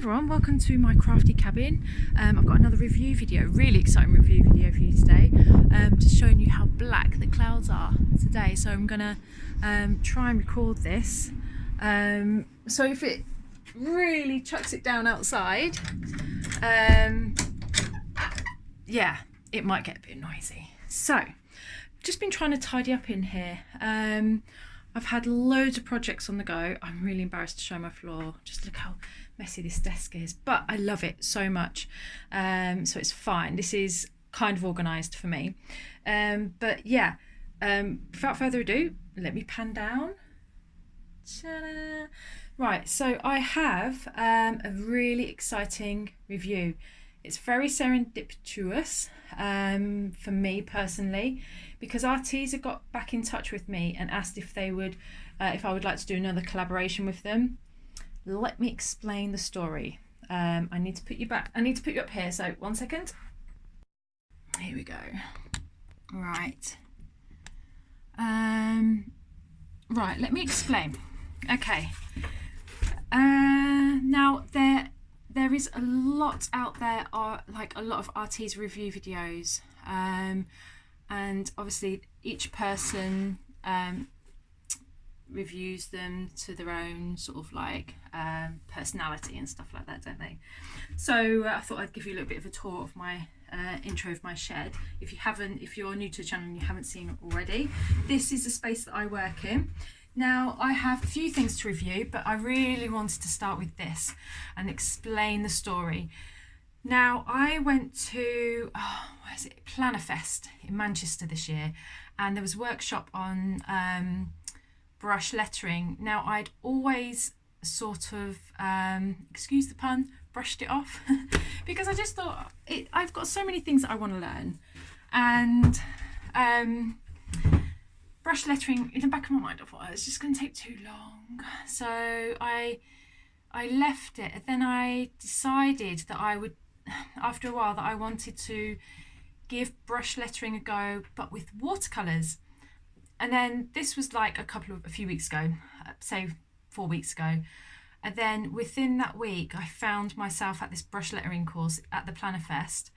everyone, welcome to my crafty cabin. I've got another review video, really exciting review video for you today, just showing you how black the clouds are today. So I'm gonna try and record this. So if it really chucks it down outside, yeah, it might get a bit noisy. So just been trying to tidy up in here. I've had loads of projects on the go. I'm really embarrassed to show my floor. Just look how messy this desk is, but I love it so much. So it's fine. This is kind of organised for me. But yeah, without further ado, let me pan down. Ta-da! Right, so I have a really exciting review. It's very serendipitous for me personally, because Arteza got back in touch with me and asked if they would, if I would like to do another collaboration with them. Let me explain the story. I need to put you back. I need to put you up here. So 1 second. Here we go. Right. Right. Let me explain. Okay. Now there is a lot out there, like a lot of Arteza review videos, and obviously each person reviews them to their own sort of like personality and stuff like that, don't they? So I thought I'd give you a little bit of a tour of my intro of my shed. If you're new to the channel and you haven't seen it already, this is the space that I work in. Now, I have a few things to review, but I really wanted to start with this and explain the story. Now, I went to, where is it? Plannerfest in Manchester this year, and there was a workshop on brush lettering. Now, I'd always sort of, excuse the pun, brushed it off because I just thought, I've got so many things that I want to learn, and brush lettering, in the back of my mind I thought it's just going to take too long, so I left it. And then I decided that I would, after a while, that I wanted to give brush lettering a go, but with watercolours. And then this was like a few weeks ago, say 4 weeks ago, and then within that week I found myself at this brush lettering course at the Plannerfest,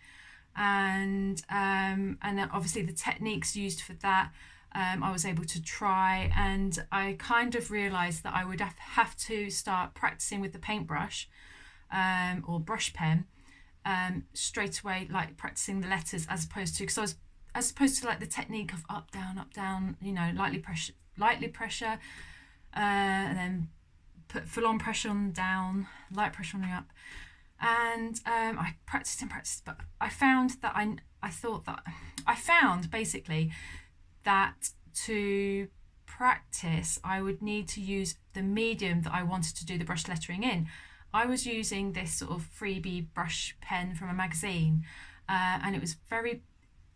and then obviously the techniques used for that, I was able to try, and I kind of realised that I would have to start practicing with the paintbrush or brush pen straight away, like practicing the letters, as opposed to like the technique of up down, you know, lightly pressure, and then put full on pressure on the down, light pressure on the up, and I practiced, but I found that I found basically that to practice I would need to use the medium that I wanted to do the brush lettering in. I was using this sort of freebie brush pen from a magazine, and it was very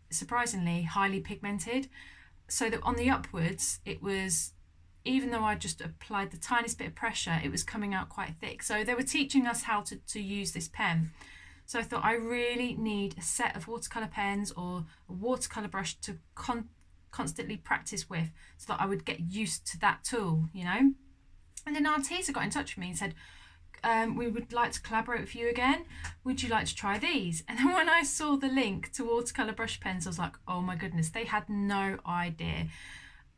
surprisingly highly pigmented, so that on the upwards it was, even though I just applied the tiniest bit of pressure, it was coming out quite thick. So they were teaching us how to use this pen. So I thought I really need a set of watercolour pens or a watercolour brush to constantly practice with, so that I would get used to that tool, you know. And then Arteza got in touch with me and said, we would like to collaborate with you again, would you like to try these? And then when I saw the link to watercolour brush pens, I was like, oh my goodness, they had no idea.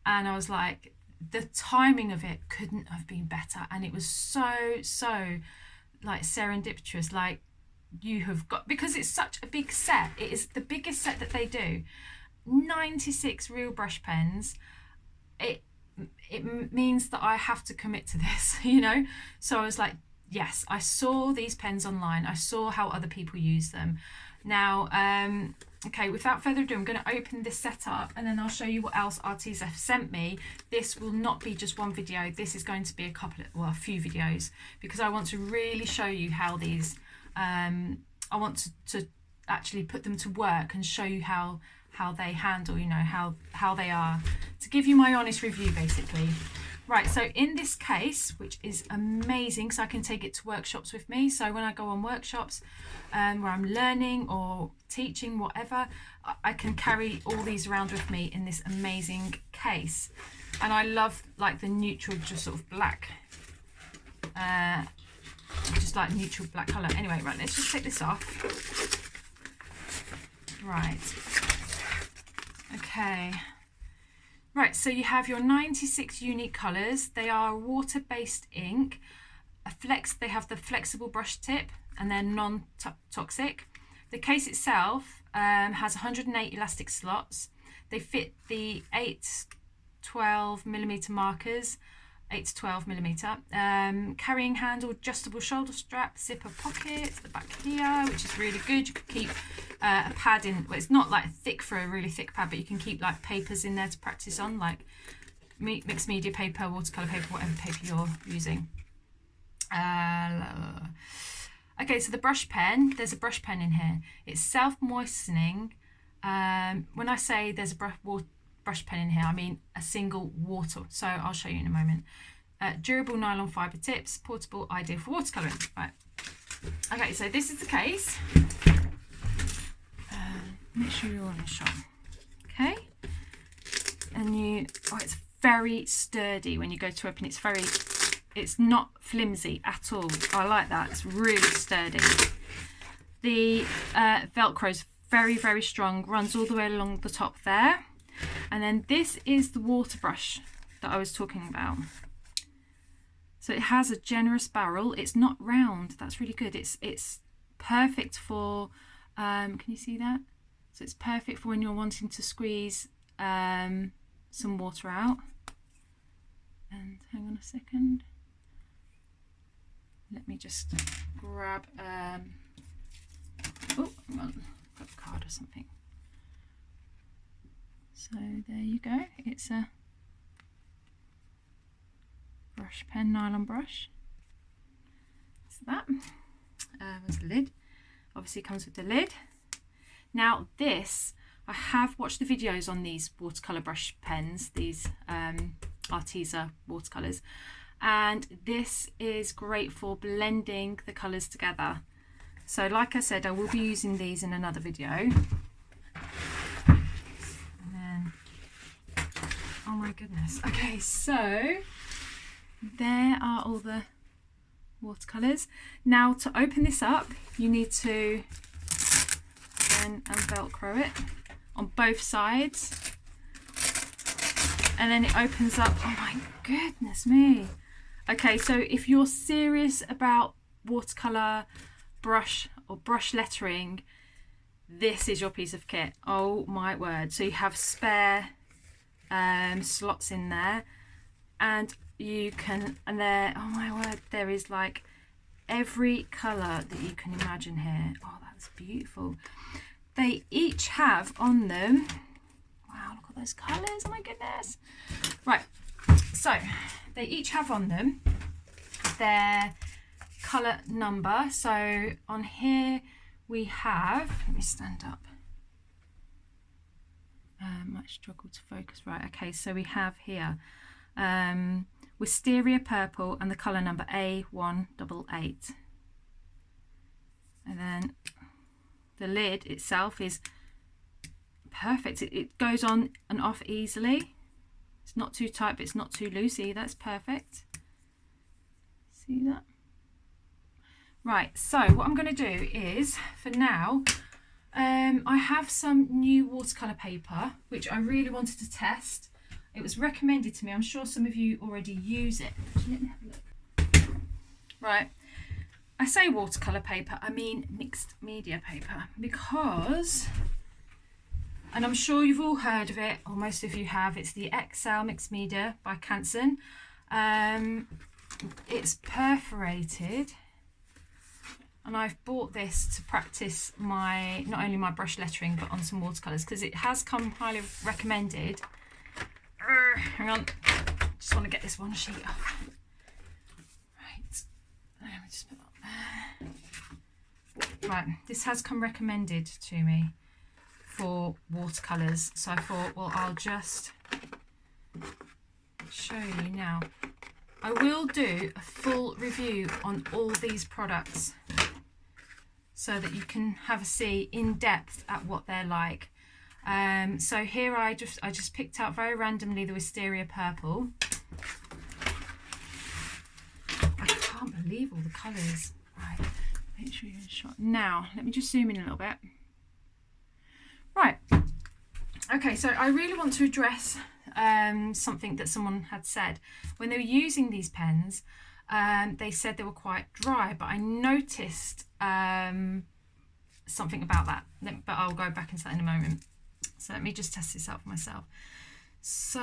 And I was like, the timing of it couldn't have been better, and it was so like serendipitous, like you have got, because it's such a big set. It is the biggest set that they do, 96 real brush pens. It means that I have to commit to this, you know. So I was like, yes, I saw these pens online, I saw how other people use them. Now okay, without further ado, I'm going to open this set up and then I'll show you what else Arteza sent me. This will not be just one video, this is going to be a few videos, because I want to really show you how these I want to actually put them to work and show you how they handle, you know, how they are, to give you my honest review basically. Right, so in this case, which is amazing, so I can take it to workshops with me. So when I go on workshops where I'm learning or teaching, whatever, I can carry all these around with me in this amazing case. And I love like the neutral, just sort of black, just just like neutral black colour. Anyway, right, let's just take this off. Right. Okay. Right, so you have your 96 unique colours. They are water-based ink. They have the flexible brush tip and they're non-toxic. The case itself has 108 elastic slots. They fit the 8-12mm markers, 8 to 12mm. Carrying handle, adjustable shoulder strap, zipper pocket at the back here, which is really good. You could keep a pad in, well, it's not like thick for a really thick pad, but you can keep like papers in there to practice on, like mixed media paper, watercolour paper, whatever paper you're using. Okay, so the brush pen, there's a brush pen in here. It's self-moistening. When I say there's a brush pen in here, I mean a single water. So I'll show you in a moment. Durable nylon fibre tips, portable, ideal for watercolouring. Right. Okay, so this is the case. Make sure you're on a shot. Okay. And it's very sturdy when you go to open. It's not flimsy at all. I like that. It's really sturdy. The Velcro's very, very strong. Runs all the way along the top there. And then this is the water brush that I was talking about. So it has a generous barrel. It's not round. That's really good. It's perfect for. Can you see that? So it's perfect for when you're wanting to squeeze some water out. And hang on a second. Let me just grab, oh, hang on, got a card or something. So there you go, it's a brush pen, nylon brush. So that, there's the lid. Obviously it comes with the lid. Now this, I have watched the videos on these watercolour brush pens, these Arteza watercolours. And this is great for blending the colours together. So like I said, I will be using these in another video. And then, oh my goodness. Okay, so there are all the watercolours. Now to open this up, you need to then Velcro it on both sides. And then it opens up, oh my goodness me. Okay, so if you're serious about watercolour, brush or brush lettering, this is your piece of kit. Oh my word. So you have spare slots in there, and you can, and there, oh my word, there is like every colour that you can imagine here. Oh, that's beautiful. They each have on them, wow, look at those colours, oh my goodness. Right, so they each have on them their colour number. So on here we have, let me stand up, might struggle to focus, right, okay, so we have here Wisteria Purple and the colour number A188. And then the lid itself is perfect, it goes on and off easily. It's not too tight, but it's not too loose either. That's perfect. See that? Right, so what I'm going to do is, for now, I have some new watercolour paper, which I really wanted to test. It was recommended to me. I'm sure some of you already use it. Actually, let me have a look. Right, I say watercolour paper, I mean mixed media paper, because, and I'm sure you've all heard of it, or most of you have, it's the XL Mixed Media by Canson. It's perforated, and I've bought this to practice my, not only my brush lettering, but on some watercolours, because it has come highly recommended. Hang on, just want to get this one sheet off. Right, let me just put that there. Right, this has come recommended to me for watercolours, so I thought, well, I'll just show you now. I will do a full review on all these products so that you can have a see in depth at what they're like. So here I just picked out very randomly the Wisteria Purple. I can't believe all the colours. Right, make sure you're in shot. Now, let me just zoom in a little bit. Right. Okay, so I really want to address something that someone had said. When they were using these pens, they said they were quite dry, but I noticed something about that. But I'll go back into that in a moment. So let me just test this out for myself. So,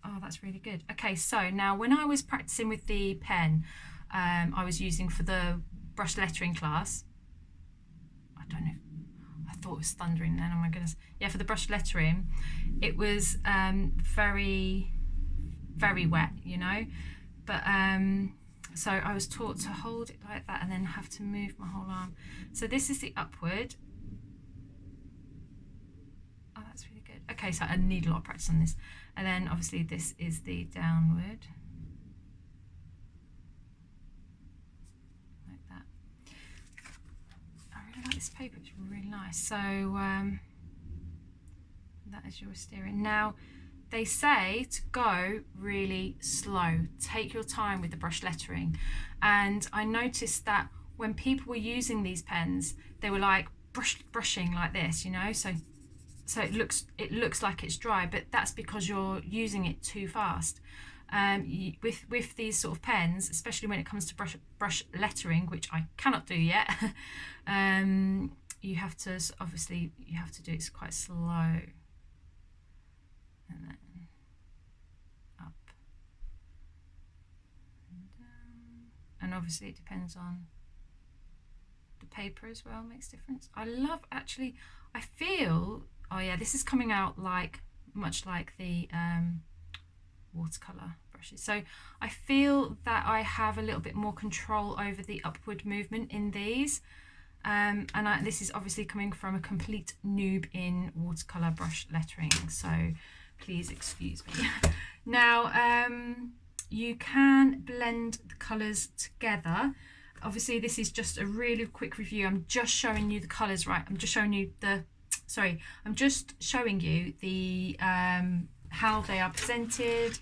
oh, that's really good. Okay, so now when I was practicing with the pen I was using for the brush lettering class, I don't know, I thought it was thundering then, oh my goodness. Yeah, for the brush lettering, it was very, very wet, you know, but so I was taught to hold it like that and then have to move my whole arm. So this is the upward. Oh, that's really good. Okay, so I need a lot of practice on this. And then obviously this is the downward. Like that. I really like this paper, it's really nice. So that is your steering. Now, they say to go really slow. Take your time with the brush lettering. And I noticed that when people were using these pens, they were like brushing like this, you know, so it looks like it's dry, but that's because you're using it too fast. With these sort of pens, especially when it comes to brush lettering, which I cannot do yet, you have to do it quite slow, and then up and down, and obviously it depends on the paper as well, makes a difference. I feel, oh yeah, this is coming out much like the watercolour brushes. So I feel that I have a little bit more control over the upward movement in these. And this is obviously coming from a complete noob in watercolour brush lettering, so please excuse me. Now, you can blend the colours together. Obviously, this is just a really quick review. I'm just showing you the colours, right? I'm just showing you the how they are presented,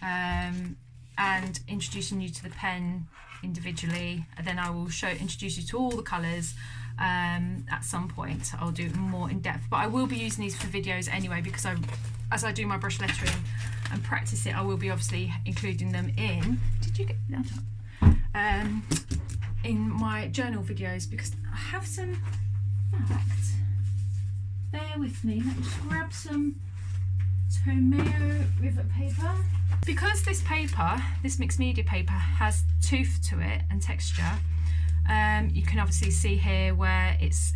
and introducing you to the pen individually, and then I will introduce you to all the colours at some point. I'll do more in depth, but I will be using these for videos anyway, because as I do my brush lettering and practice it, I will be obviously including them in, in my journal videos, because I have some facts. Bear with me, let me just grab some Tomeo rivet paper. Because this paper, this mixed media paper, has tooth to it and texture, you can obviously see here where it's,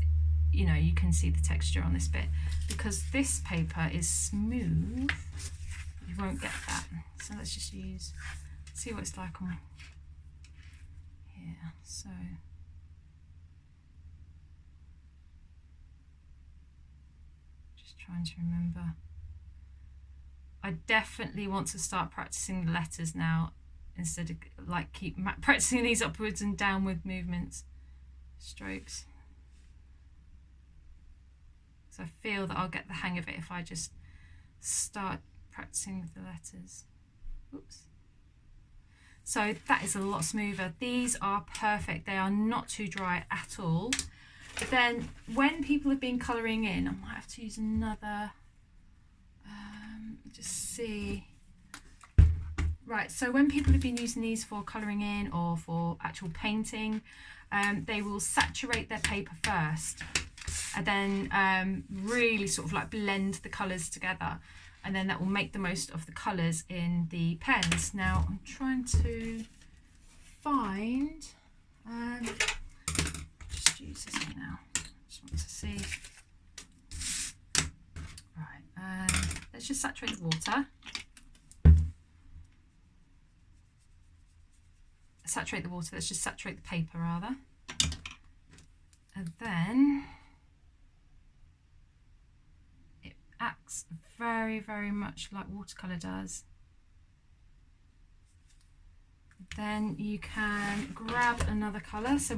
you know, you can see the texture on this bit. Because this paper is smooth, you won't get that. So let's just see what it's like on here. So just trying to remember. I definitely want to start practicing the letters now, instead of keep practicing these upwards and downward movements, strokes. So I feel that I'll get the hang of it if I just start practicing with the letters. Oops. So that is a lot smoother. These are perfect. They are not too dry at all. But then when people have been colouring in, I might have to use another, just see. Right, so when people have been using these for colouring in or for actual painting, they will saturate their paper first and then really sort of blend the colours together, and then that will make the most of the colours in the pens. Now I'm trying to find, just use this one now, just want to see. Right, let's just saturate the water. Let's just saturate the paper rather. And then it acts very, very much like watercolour does. Then you can grab another colour, so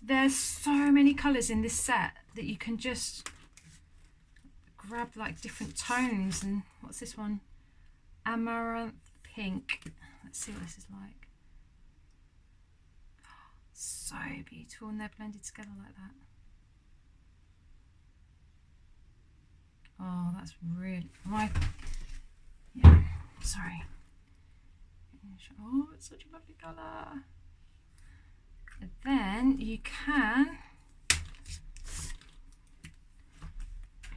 there's so many colours in this set that you can just grab different tones. And what's this one? Amaranth pink. Let's see what this is like. So beautiful, and they're blended together like that. Oh, that's really, yeah, sorry. Oh, it's such a lovely colour. And then you can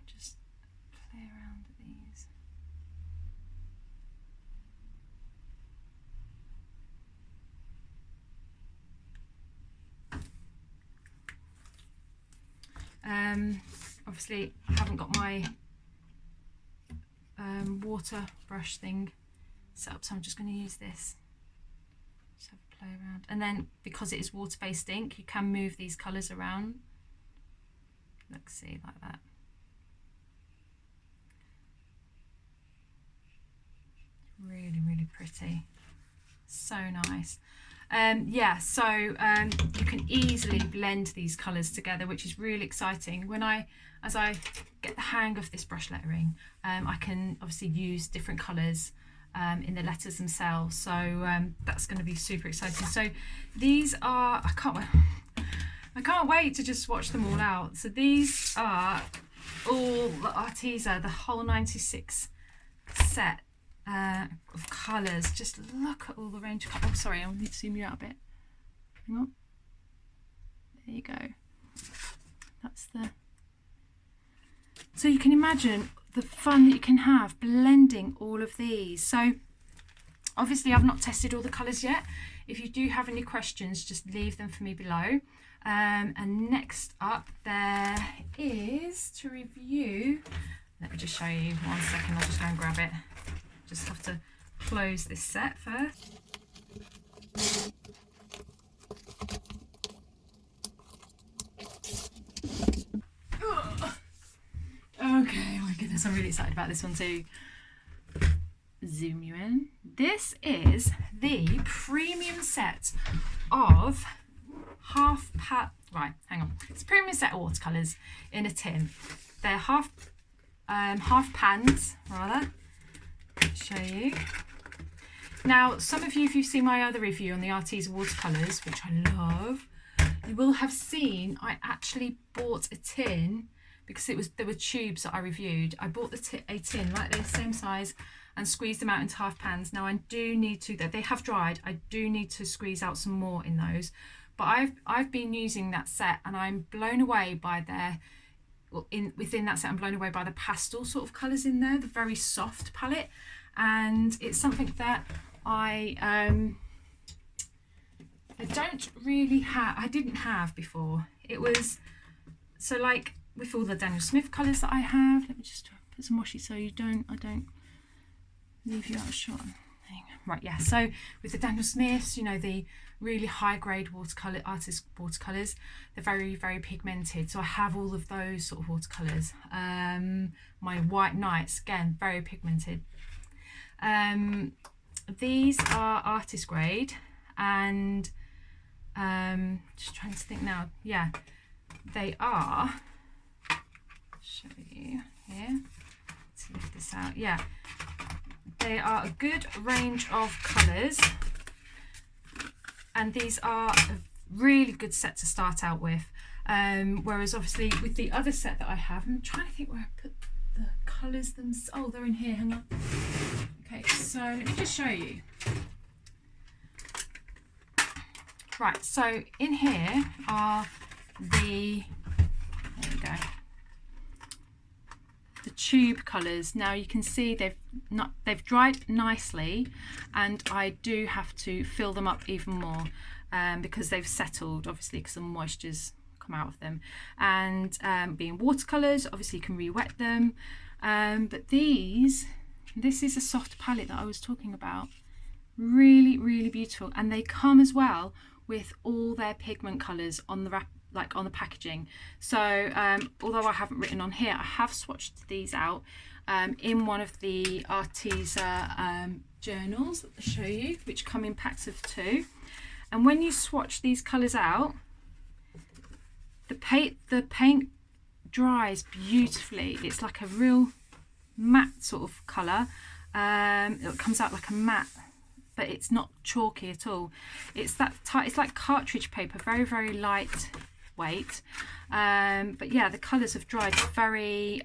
just play around with these. Obviously I haven't got my water brush thing set up, so I'm just going to use this. Just have a play around, and then because it is water-based ink, you can move these colours around. Look, see, like that. Really, really pretty. So nice. Yeah, so you can easily blend these colours together, which is really exciting. As I get the hang of this brush lettering, I can obviously use different colours in the letters themselves. So that's going to be super exciting. So these are, I can't wait to just watch them all out. So these are all the Arteza, the whole 96 set of colours. Just look at all the range of colours. Oh, sorry, I'll need to zoom you out a bit. Hang on. There you go. That's the... So you can imagine the fun that you can have blending all of these. So obviously I've not tested all the colours yet. If you do have any questions, just leave them for me below. And next up there is to review. Let me just show you 1 second. I'll just go and grab it. Just have to close this set first. Okay, my goodness, I'm really excited about this one too. Zoom you in. This is the premium set of right, hang on. It's a premium set of watercolours in a tin. They're half pans, rather. Show you. Now, some of you, if you've seen my other review on the Arteza watercolours, which I love, you will have seen I actually bought a tin because there were tubes that I reviewed. I bought a tin like this, same size, and squeezed them out into half pans. Now I do need to, they have dried, I do need to squeeze out some more in those, but I've been using that set and I'm blown away by within that set, I'm blown away by the pastel sort of colours in there, the very soft palette, and it's something that I don't really have, I didn't have before. It was, so like with all the Daniel Smith colours that I have, let me just put some washi so I don't leave you out of shot. Right, yeah, so with the Daniel Smiths, you know, the really high grade artist watercolours, they're very, very pigmented. So I have all of those sort of watercolours. My White Nights, again, very pigmented. These are artist grade, and just trying to think now, yeah, they are, show you here, let's lift this out, yeah. They are a good range of colours, and these are a really good set to start out with. Whereas obviously with the other set that I have, I'm trying to think where I put the colours themselves. Oh, they're in here, hang on. Okay, so let me just show you. Right, so in here are there we go, the tube colours. Now you can see they've dried nicely, and I do have to fill them up even more because they've settled, obviously, because the moisture's come out of them. And being watercolours, obviously you can re-wet them. But this is a soft palette that I was talking about. Really, really beautiful, and they come as well with all their pigment colours on the wrap, like on the packaging. So although I haven't written on here, I have swatched these out in one of the Arteza journals that I'll show you, which come in packs of 2. And when you swatch these colours out, the paint dries beautifully. It's like a real matte sort of colour, It comes out like a matte, but it's not chalky at all. It's that tight, it's like cartridge paper, very, very lightweight. But yeah, the colours have dried very,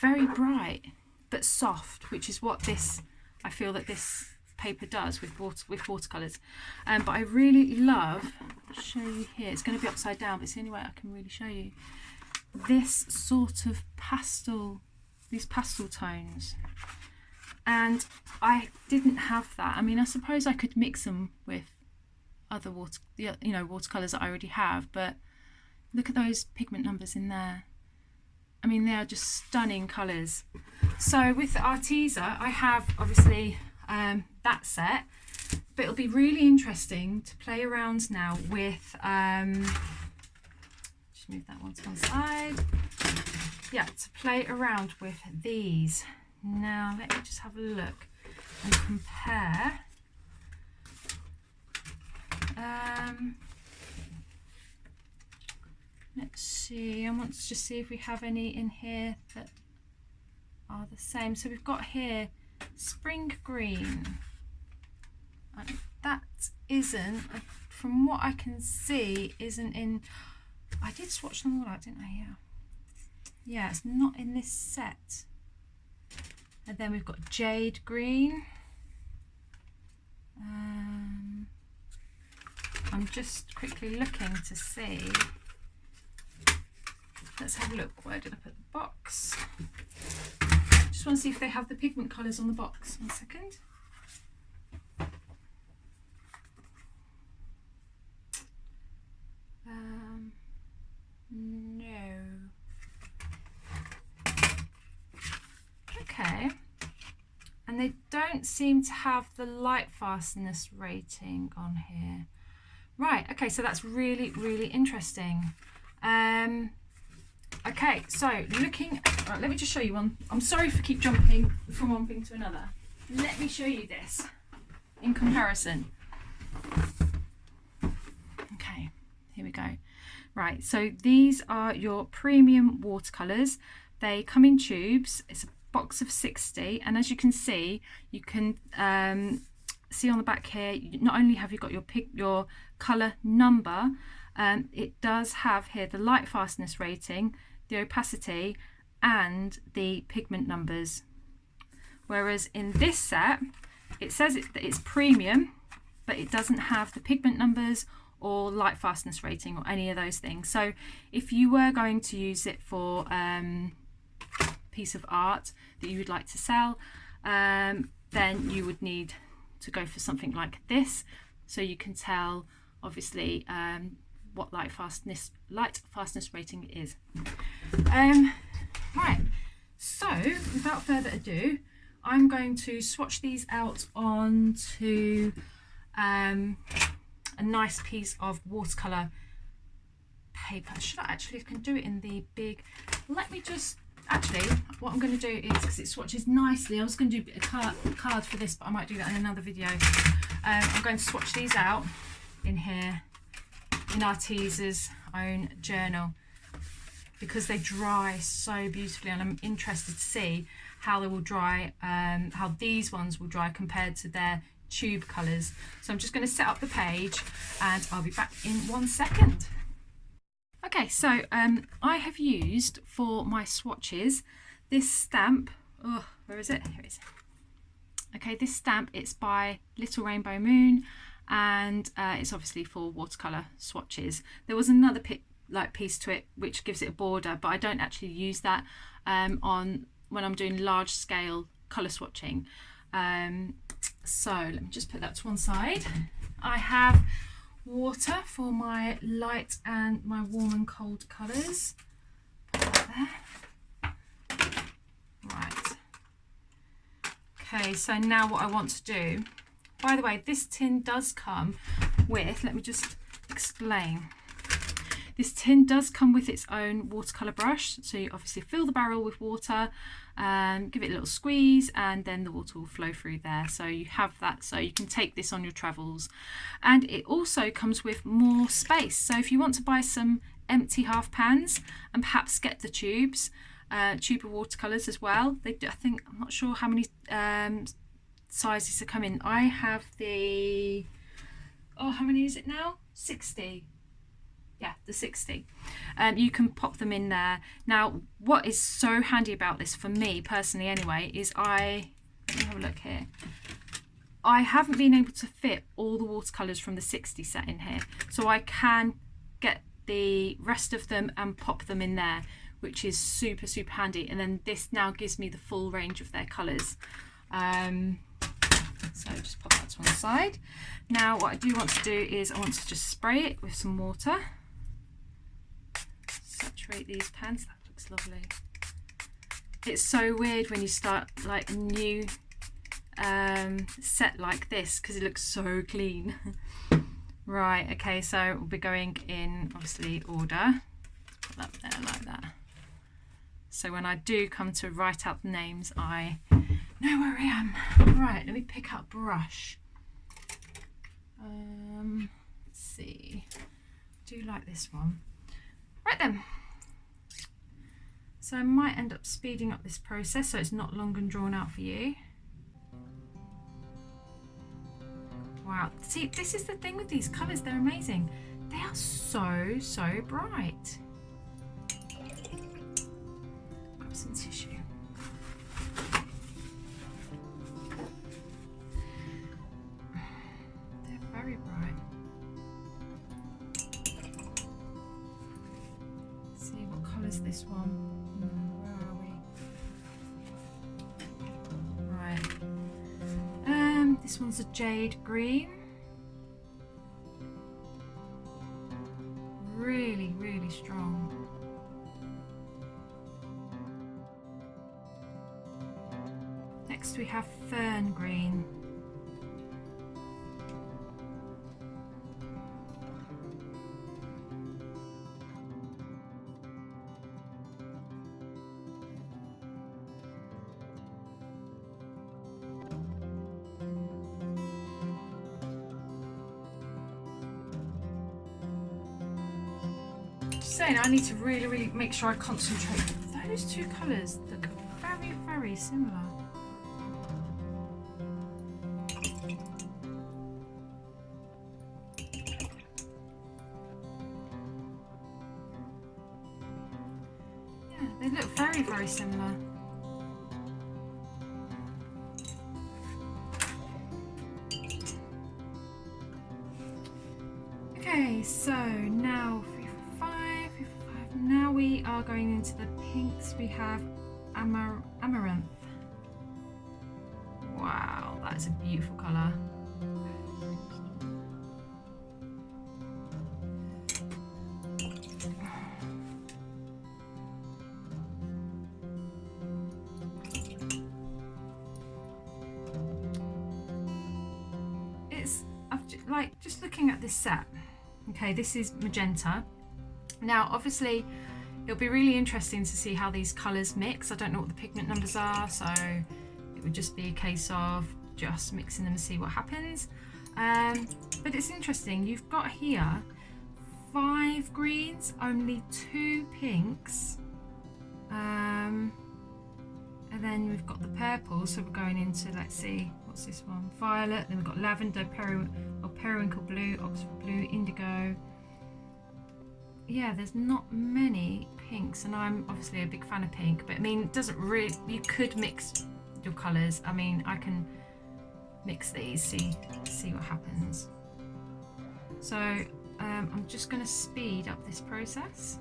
very bright, but soft, which is what this, I feel that this paper does with watercolours. But I really love, I'll show you here, it's going to be upside down, but it's the only way I can really show you, this sort of pastel, these pastel tones. And I didn't have that. I mean, I suppose I could mix them with other watercolours that I already have, but look at those pigment numbers in there. I mean, they are just stunning colours. So with the Arteza, I have obviously that set, but it'll be really interesting to play around now with, just move that one to one side. Yeah, to play around with these. Now, let me just have a look and compare. Let's see, I want to just see if we have any in here that are the same. So we've got here spring green. That isn't, from what I can see, isn't in, I did swatch them all out, didn't I? Yeah, it's not in this set. And then we've got jade green. I'm just quickly looking to see. Let's have a look. Where did I put the box? Just want to see if they have the pigment colours on the box. 1 second. No. Okay. And they don't seem to have the light fastness rating on here. Right, okay, so that's really, really interesting. Okay, so looking, right, let me just show you one. I'm sorry for keep jumping from one thing to another. Let me show you this in comparison. Okay, here we go. Right, so these are your premium watercolours. They come in tubes. It's a box of 60, and as you can see, you can see on the back here, not only have you got your colour number, it does have here the light fastness rating, the opacity, and the pigment numbers. Whereas in this set, it says that it's premium, but it doesn't have the pigment numbers or light fastness rating or any of those things. So if you were going to use it for piece of art that you would like to sell, then you would need to go for something like this, so you can tell obviously what light fastness rating is. Right, so without further ado, I'm going to swatch these out onto a nice piece of watercolour paper. Should I actually can do it in the big, let me just, actually what I'm going to do is, because it swatches nicely, I was going to do a card for this, but I might do that in another video. I'm going to swatch these out in here in Arteza's own journal, because they dry so beautifully, and I'm interested to see how they will dry, how these ones will dry compared to their tube colours. So I'm just going to set up the page and I'll be back in 1 second. Okay, so I have used for my swatches this stamp. Oh, where is it? Here it is. Okay, this stamp, it's by Little Rainbow Moon, and it's obviously for watercolour swatches. There was another piece to it which gives it a border, but I don't actually use that on when I'm doing large scale colour swatching. So let me just put that to one side. I have water for my light and my warm and cold colours. Put that there. Right. Okay, so now what I want to do, by the way, this tin does come with, let me just explain. This tin does come with its own watercolour brush, so you obviously fill the barrel with water, give it a little squeeze, and then the water will flow through there. So you have that, so you can take this on your travels. And it also comes with more space, so if you want to buy some empty half pans and perhaps get the tubes, tube of watercolours as well. They do, I think, I'm not sure how many sizes are coming. I have the, oh, how many is it now? 60. Yeah, the 60. You can pop them in there. Now, what is so handy about this, for me personally anyway, is let me have a look here. I haven't been able to fit all the watercolours from the 60 set in here, so I can get the rest of them and pop them in there, which is super, super handy. And then this now gives me the full range of their colours. So just pop that to one side. Now what I do want to do is I want to just spray it with some water. Saturate these pans. That looks lovely. It's so weird when you start like a new set like this, because it looks so clean. Right, okay, so we'll be going in obviously order. Put that there like that. So when I do come to write out the names, I know where I am. Right, let me pick up brush. Let's see. I do like this one. Right then. So I might end up speeding up this process so it's not long and drawn out for you. Wow, see, this is the thing with these colours, they're amazing. They are so, so bright. Grab some tissue. They're very bright. Let's see, what colour is this one? Where are we? Right. This one's a jade green. Really, really strong. Next we have fern green. Saying I need to really make sure I concentrate. Those two colours look very, very similar. Yeah, they look very, very similar. Okay, so now now we are going into the pinks. We have amaranth. Wow, that is a beautiful colour. It's like just looking at this set. Okay, this is magenta. Now, obviously, it'll be really interesting to see how these colours mix. I don't know what the pigment numbers are, so it would just be a case of just mixing them and see what happens. But it's interesting. You've got here 5 greens, only 2 pinks, and then we've got the purple. So we're going into, let's see, what's this one? Violet. Then we've got lavender, periwinkle blue, Oxford blue, indigo. Yeah, there's not many pinks, and I'm obviously a big fan of pink, but I mean, it doesn't really, you could mix your colours. I mean, I can mix these, see what happens. So I'm just going to speed up this process.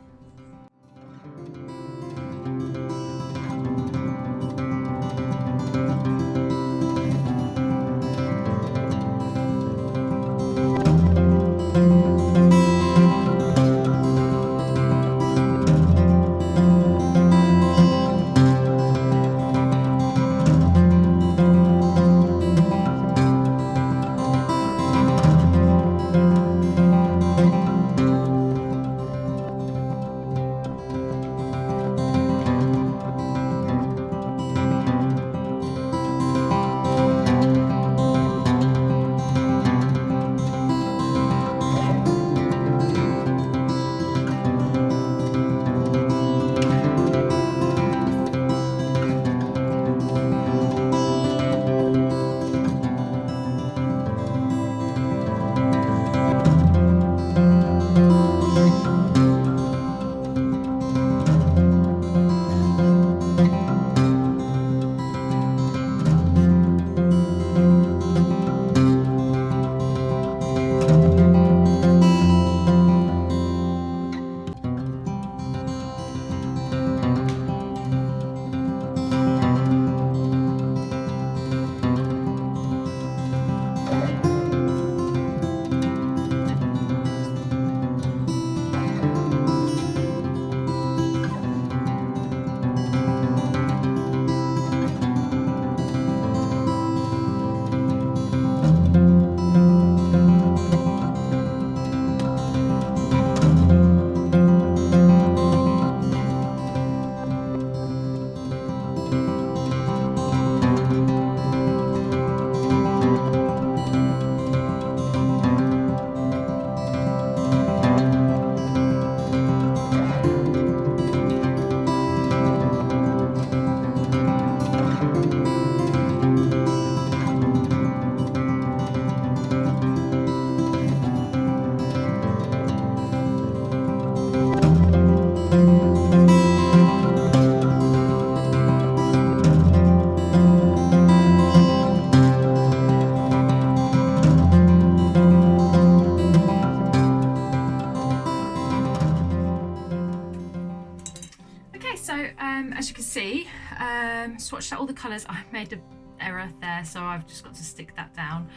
As you can see, swatched out all the colours. I made an error there, so I've just got to stick that down.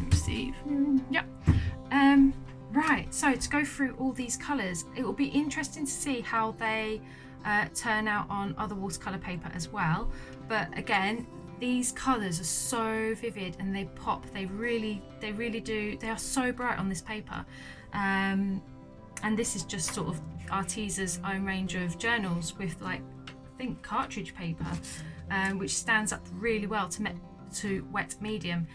Let's see. Yep. Right, so to go through all these colours, it will be interesting to see how they turn out on other watercolour paper as well. But again, these colours are so vivid and they pop. They really do. They are so bright on this paper. And this is just sort of Arteza's own range of journals with, like, I think cartridge paper, which stands up really well to wet medium.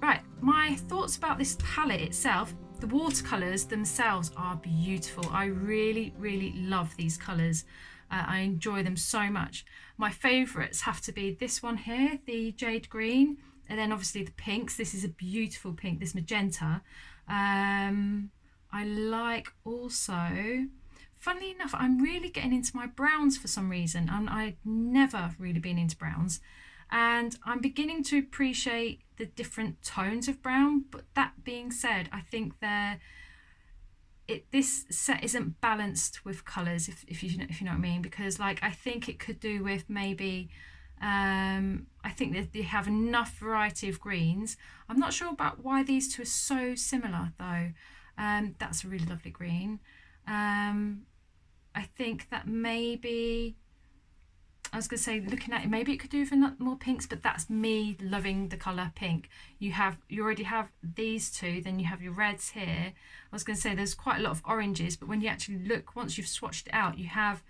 Right, my thoughts about this palette itself. The watercolours themselves are beautiful. I really love these colours. I enjoy them so much. My favourites have to be this one here, the jade green, and then obviously the pinks. This is a beautiful pink, this magenta. I like also, funnily enough, I'm really getting into my browns for some reason. I've never really been into browns, and I'm beginning to appreciate the different tones of brown. But that being said, I think this set isn't balanced with colours, if you know what I mean, because, like, I think it could do with maybe I think that they have enough variety of greens. I'm not sure about why these two are so similar though. That's a really lovely green. I think that maybe, I was going to say, looking at it, maybe it could do with more pinks, but that's me loving the colour pink. You already have these two, then you have your reds here. I was going to say there's quite a lot of oranges, but when you actually look, once you've swatched it out, you have,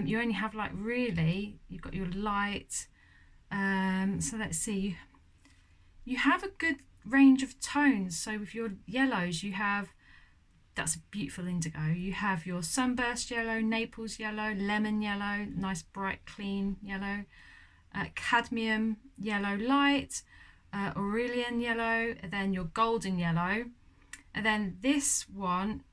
you only have, like, really, you've got your light. So let's see, you have a good range of tones. So with your yellows, you have, that's a beautiful indigo. You have your sunburst yellow, Naples yellow, lemon yellow, nice bright clean yellow, cadmium yellow light, Aurelian yellow, and then your golden yellow, and then this one,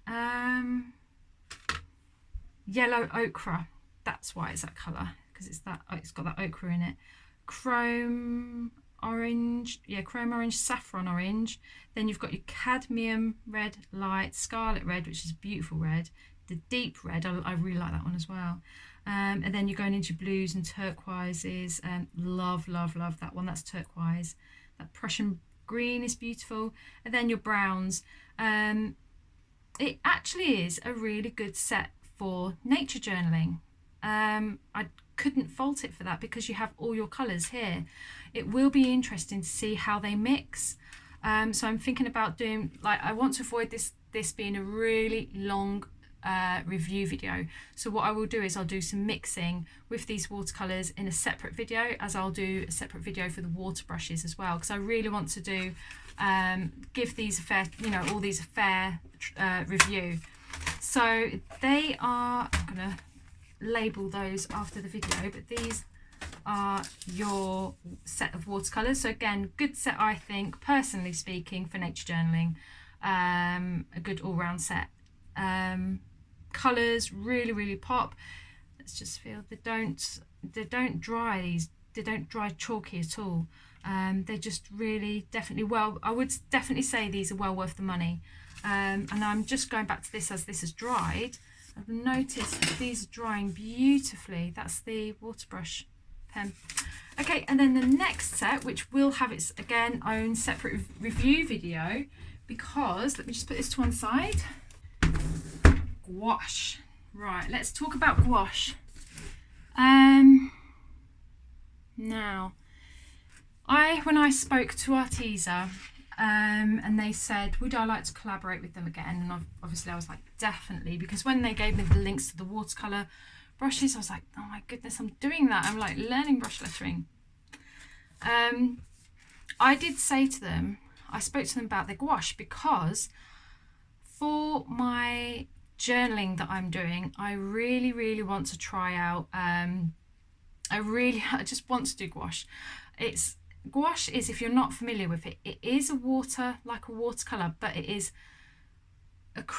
yellow ochre. That's why it's that colour, because it's got that ochre in it. Chrome orange, chrome orange, saffron orange. Then you've got your cadmium red light, scarlet red, which is a beautiful red, the deep red, I really like that one as well. And then you're going into blues and turquoises, and love that one, that's turquoise. That Prussian green is beautiful. And then your browns. It actually is a really good set for nature journaling. I couldn't fault it for that, because you have all your colours here. It will be interesting to see how they mix. So I'm thinking about doing, like, I want to avoid this being a really long review video. So what I will do is I'll do some mixing with these watercolours in a separate video, as I'll do a separate video for the water brushes as well, because I really want to do give these a fair, all these a fair review. So they are, I'm gonna label those after the video, but these are your set of watercolours. So again, good set, I think, personally speaking, for nature journaling. A good all-round set. Colours really pop. Let's just feel they don't dry chalky at all. They're just really definitely, well, I would definitely say these are well worth the money. And I'm just going back to this as this has dried. I've noticed that these are drying beautifully. That's the water brush pen. Okay, and then the next set, which will have its, again, own separate review video, because, let me just put this to one side. Gouache. Right, let's talk about gouache. Now, when I spoke to Arteza, and they said, would I like to collaborate with them again? And obviously I was like, definitely, because when they gave me the links to the watercolour brushes, I was like, oh my goodness, I'm doing that. I'm like learning brush lettering. I did say to them, I spoke to them about the gouache, because for my journaling that I'm doing, I really want to try out, I just want to do gouache. Gouache is, if you're not familiar with it, it is a watercolour, but it is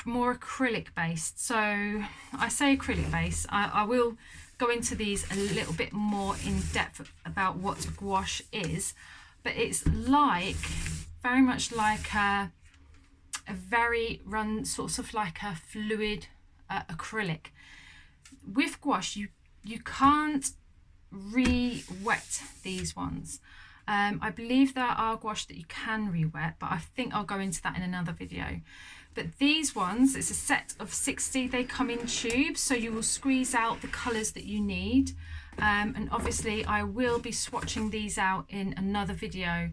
more acrylic based. So I say acrylic based. I will go into these a little bit more in depth about what gouache is, but it's very much like a very sort of like a fluid acrylic. with gouache, you can't re-wet these ones. I believe there are gouache that you can re-wet, but I think I'll go into that in another video. But these ones, it's a set of 60. They come in tubes, so you will squeeze out the colours that you need. And obviously I will be swatching these out in another video.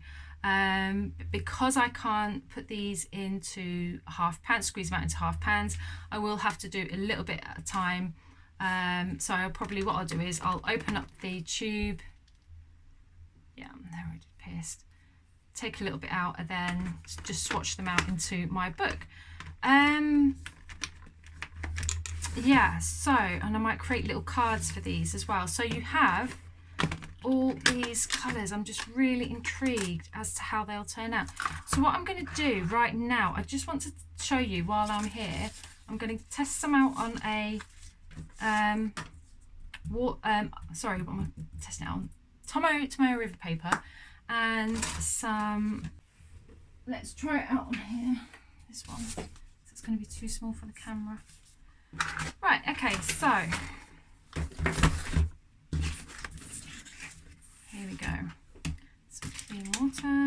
Because I can't put these into half pans, squeeze them out into half pans, I will have to do a little bit at a time. So what I'll do is I'll open up the tube. Yeah, they're already pierced. Take a little bit out and then just swatch them out into my book. Yeah, so, and I might create little cards for these as well. So you have all these colours. I'm just really intrigued as to how they'll turn out. So what I'm going to do right now, I just want to show you while I'm here, I'm going to test some out on a what am I testing it on? Tomoe River paper and some, let's try it out on here, this one. It's going to be too small for the camera. Right, okay, so here we go. Some clean water.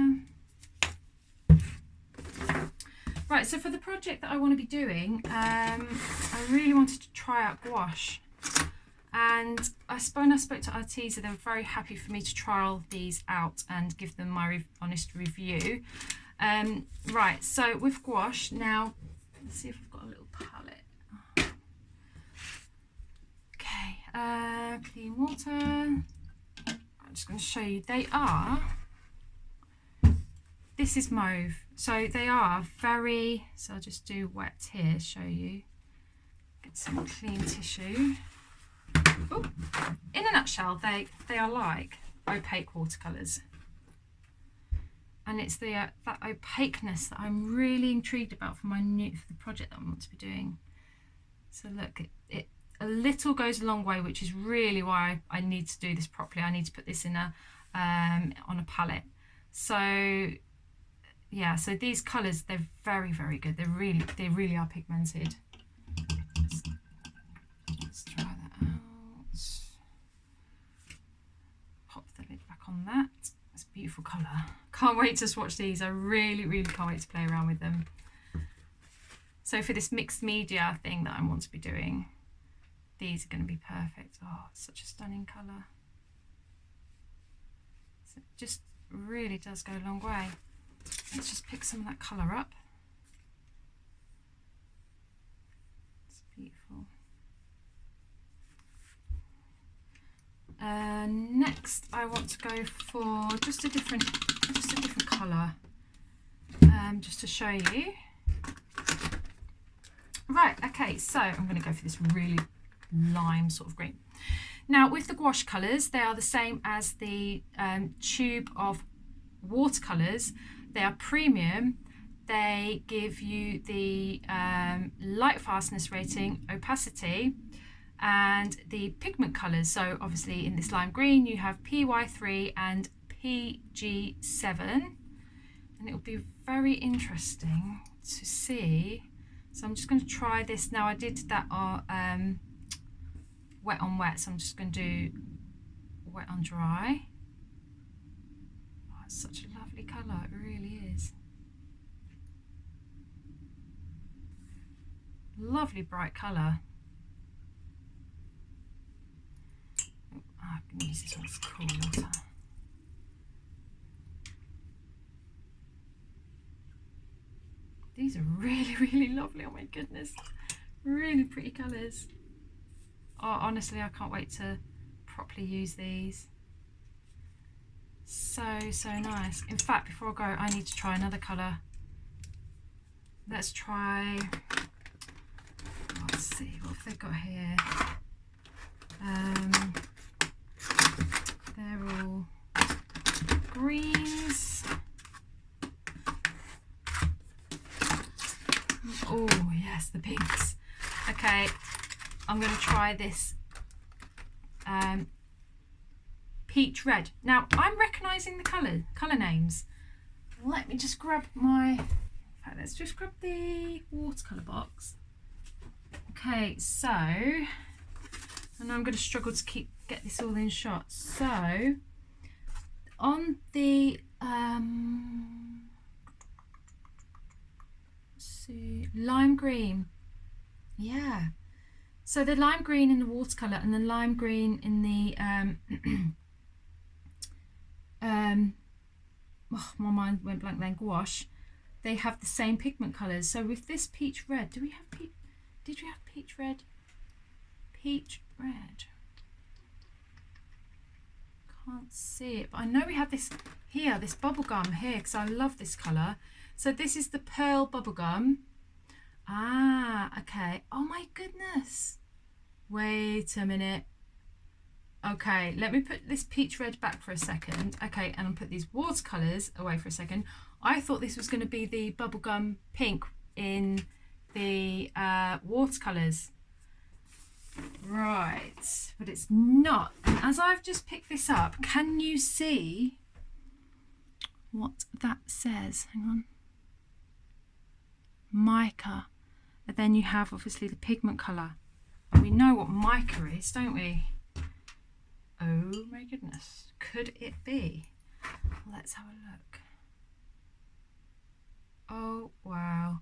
Right, so for the project that I want to be doing, I really wanted to try out gouache. And when I spoke to Arteza, they were very happy for me to trial these out and give them my honest review. Right, so with gouache, now, let's see if I've got a little palette. Okay, clean water. I'm just going to show you, they are, this is mauve, so they are very, so I'll just do wet here, show you. Get some clean tissue. Ooh. In a nutshell, they are like opaque watercolours, and it's the that opaqueness that I'm really intrigued about for the project that I want to be doing. So look, it a little goes a long way, which is really why I need to do this properly. I need to put this in a on a palette. So yeah, so these colours, they're very, very good. They really are pigmented. Let's try that out. Pop the lid back on that. That's a beautiful colour. Can't wait to swatch these. I really, really can't wait to play around with them. So for this mixed media thing that I want to be doing, these are going to be perfect. Oh, it's such a stunning colour. So it just really does go a long way. Let's just pick some of that colour up. It's beautiful. Next, I want to go for just a different colour, just to show you. Right, okay, so I'm going to go for this really lime sort of green. Now, with the gouache colours, they are the same as the tube of watercolours. They are premium. They give you the light fastness rating, opacity, and the pigment colours. So obviously in this lime green you have PY3 and PG7, and it will be very interesting to see. So I'm just going to try this now. I did that wet on wet, so I'm just going to do wet on dry. Oh, it's such a lovely colour, it really is. Lovely bright colour. I can use this one, it's cool water. These are really, really lovely, oh my goodness. Really pretty colours. Oh, honestly, I can't wait to properly use these. So nice. In fact, before I go, I need to try another colour. Let's try, let's see, what have they got here? They're all greens. Oh yes, the pinks. Okay, I'm going to try this peach red. Now I'm recognising the colour names. Let me just grab let's just grab the watercolour box. Okay, so I know I'm going to struggle to get this all in shot. So on the let's see, lime green, yeah. So the lime green in the watercolour and the lime green in the oh, my mind went blank then, gouache, they have the same pigment colours. So with this peach red, did we have peach red? Peach red. Can't see it, but I know we have this here, this bubblegum here, because I love this colour. So this is the pearl bubblegum. Ah, okay. Oh my goodness. Wait a minute. Okay, let me put this peach red back for a second. Okay, and I'll put these watercolours away for a second. I thought this was going to be the bubblegum pink in the watercolours. Right, but it's not. And as I've just picked this up, can you see what that says? Hang on. Mica. And then you have obviously the pigment colour. We know what mica is, don't we? Oh my goodness, could it be? Let's have a look. Oh wow.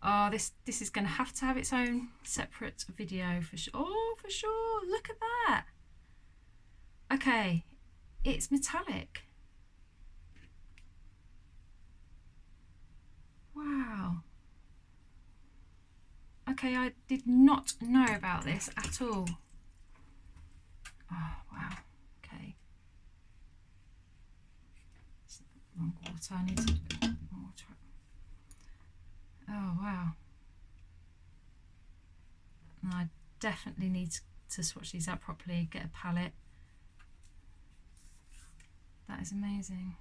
Oh, this is going to have its own separate video for sure. Oh, for sure. Look at that. Okay, it's metallic. Wow. Okay, I did not know about this at all. Oh, wow. Okay. It's wrong water. I need to put a bit more water up. Oh, wow. And I definitely need to swatch these out properly, get a palette. That is amazing.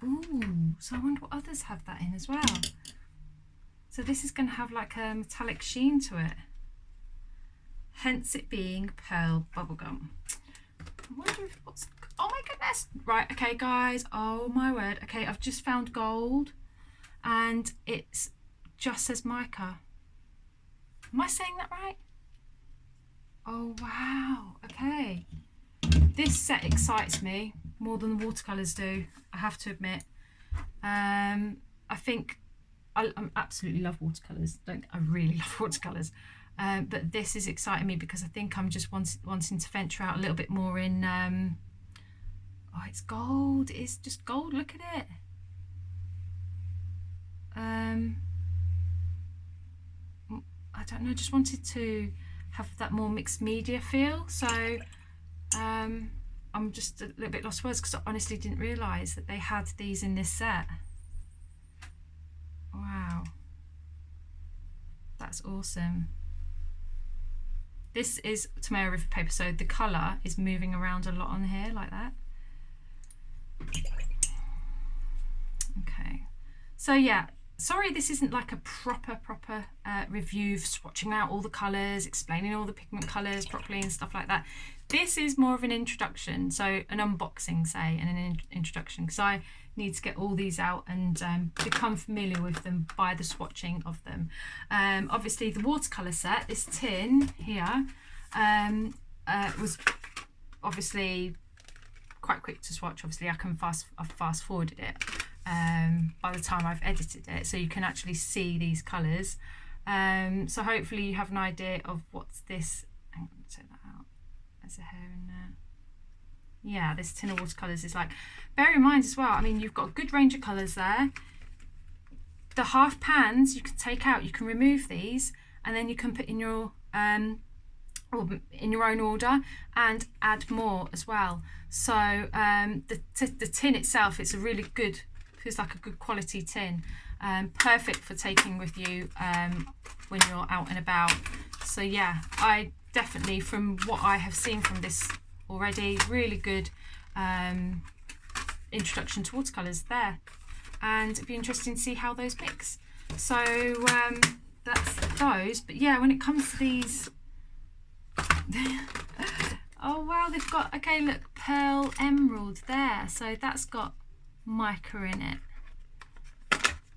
Ooh, so I wonder what others have that in as well. So this is going to have like a metallic sheen to it. Hence it being pearl bubblegum. I wonder if what's... Oh my goodness! Right, okay guys, oh my word. Okay, I've just found gold and it's just says mica. Am I saying that right? Oh wow, okay. This set excites me more than the watercolours do, I have to admit. I think I absolutely love watercolours. I really love watercolours. But this is exciting me because I think I'm just wanting to venture out a little bit more in... oh, it's gold. It's just gold. Look at it. I don't know. Just wanted to have that more mixed media feel. So I'm just a little bit lost for words because I honestly didn't realise that they had these in this set. Wow. That's awesome. This is tomato river paper, so the colour is moving around a lot on here like that. Okay, so yeah, sorry this isn't like a proper review of swatching out all the colours, explaining all the pigment colours properly and stuff like that. This is more of an introduction, so an unboxing, say, and an introduction, because I need to get all these out and become familiar with them by the swatching of them. Obviously the watercolour set, this tin here, was obviously quite quick to swatch. Obviously I've fast forwarded it by the time I've edited it, so you can actually see these colours. So hopefully you have an idea of what's this. Hang on, take that out. There's a hair in there. Yeah, this tin of watercolours is like, bear in mind as well, I mean, you've got a good range of colours there. The half pans you can take out, you can remove these, and then you can put in your own order and add more as well. So the tin itself, it's a really good, feels like a good quality tin, perfect for taking with you when you're out and about. So yeah, I definitely, from what I have seen from this already, really good introduction to watercolours there, and it'd be interesting to see how those mix. So that's those. But yeah, when it comes to these oh wow, they've got, okay, look, pearl emerald there, so that's got mica in it.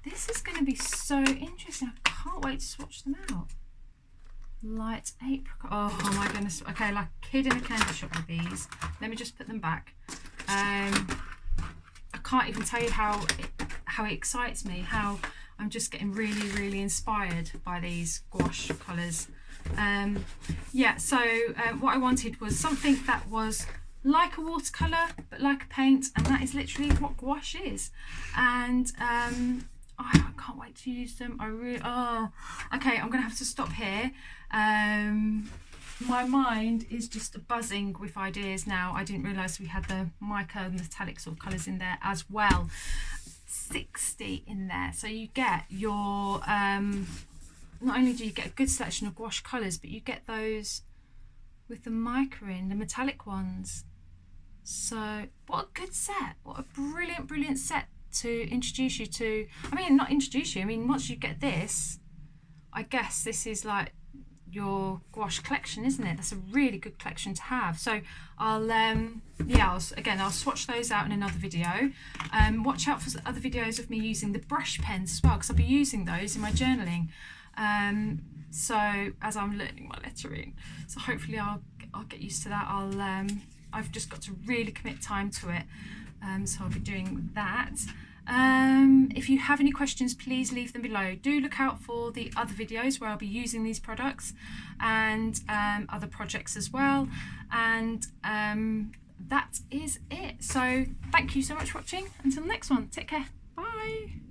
This is going to be so interesting. I can't wait to swatch them out. light apricot. Oh my goodness. Okay, like a kid in a candy shop with these. Let me just put them back. I can't even tell you how it excites me, how I'm just getting really inspired by these gouache colours. Yeah, so what I wanted was something that was like a watercolour but like a paint, and that is literally what gouache is. And I can't wait to use them. Okay, I'm gonna have to stop here. My mind is just buzzing with ideas now. I didn't realise we had the mica metallic sort of colours in there as well. 60 in there, so you get your not only do you get a good selection of gouache colours, but you get those with the mica in, the metallic ones. So what a good set, what a brilliant set to introduce you to. I mean, not introduce you, I mean, once you get this, I guess this is like your gouache collection, isn't it? That's a really good collection to have. So I'll I'll swatch those out in another video. Watch out for other videos of me using the brush pens as well, because I'll be using those in my journaling. So as I'm learning my lettering, so hopefully I'll get used to that. I've just got to really commit time to it. So I'll be doing that. If you have any questions, please leave them below. Do look out for the other videos where I'll be using these products and other projects as well. And that is it. So thank you so much for watching. Until the next one, take care. Bye.